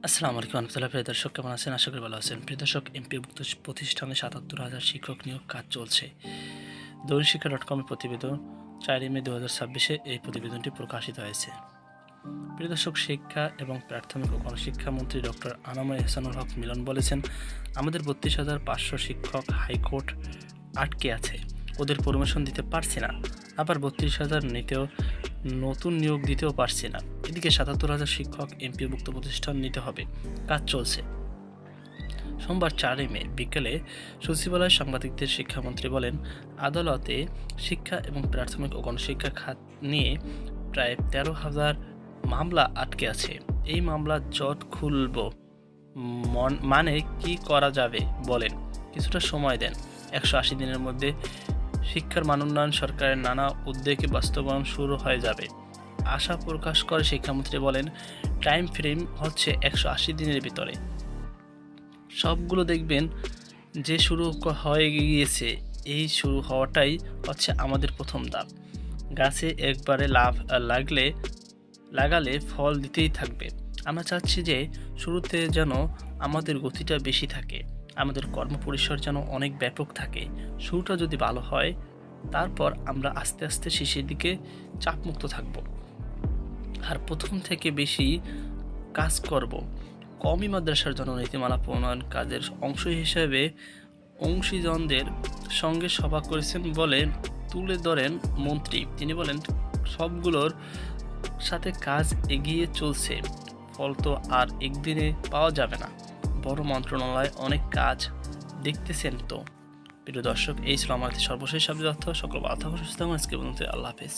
আসসালামু আলাইকুম রহমতুল্লাহ। প্রিয় দর্শক, কেমন আছেন? আশা করি ভালো আছেন। প্রিয় দর্শক, এমপিওভুক্ত প্রতিষ্ঠানে ৭৭,০০০ শিক্ষক নিয়োগ কাজ চলছে। দৈনিকশিক্ষা.com-এর প্রতিবেদন ৪ মে ২০২৬-এ এই প্রতিবেদনটি প্রকাশিত হয়েছে। প্রিয় দর্শক, শিক্ষা এবং প্রাথমিক ও গণশিক্ষা মন্ত্রী ডক্টর আনাম এহসানুল হক মিলন বলেছেন, আমাদের ৩২,৫০০ শিক্ষক হাইকোর্ট আটকে আছে, ওদের প্রমোশন দিতে পারছি না, আবার ৩২,০০০ নিতেও নতুন নিয়োগ দিতেও পারছি না। এদিকে ৭৭,০০০ শিক্ষক এমপিওভুক্ত প্রতিষ্ঠান নিতে হবে, কাজ চলছে। সোমবার ৪ মে বিকেলে সচিবালয়ে সাংবাদিকদের শিক্ষামন্ত্রী বলেন, আদালতে শিক্ষা এবং প্রাথমিক ও গণশিক্ষা খাত নিয়ে প্রায় ১৩,০০০ মামলা আটকে আছে। এই মামলা জট খুলব মানে কি করা যাবে বলেন, কিছুটা সময় দেন। ১৮০ দিনের মধ্যে শিক্ষার মানোন্নয়ন সরকারের নানা উদ্যোগে বাস্তবায়ন শুরু হয়ে যাবে আশা প্রকাশ করে শিক্ষামন্ত্রী বলেন, টাইম ফ্রেম হচ্ছে ১৮০ দিনের ভিতরে সবগুলো দেখবেন যে শুরু হয়ে গিয়েছে। এই শুরু হওয়াটাই হচ্ছে আমাদের প্রথম ধাপ। গাছে একবারে লাগালে ফল দিতেই থাকবে। আমরা চাচ্ছি যে শুরুতে যেন আমাদের গতিটা বেশি থাকে, আমাদের কর্মপরিসর যেন অনেক ব্যাপক থাকে। শুরুটা যদি ভালো হয়, তারপর আমরা আস্তে আস্তে শেষের দিকে চাপমুক্ত থাকব, আর প্রথম থেকে বেশি কাজ করব। কওমি মাদ্রাসার জন্য নীতিমালা প্রণয়ন কাজের অংশ হিসেবে অংশীজনদের সঙ্গে সভা করেছেন বলে তুলে ধরেন মন্ত্রী। তিনি বলেন, সবগুলোর সাথে কাজ এগিয়ে চলছে, ফল তো আর একদিনে পাওয়া যাবে না, বড় মন্ত্রণালয় অনেক কাজ দেখতেছেন। তো প্রিয় দর্শক, এই ছিল আমাদের সর্বশেষ আপডেট। সকল ভালো থাকুন, সুস্থ থাকুন। আজকে পর্যন্ত, আল্লাহ হাফেজ।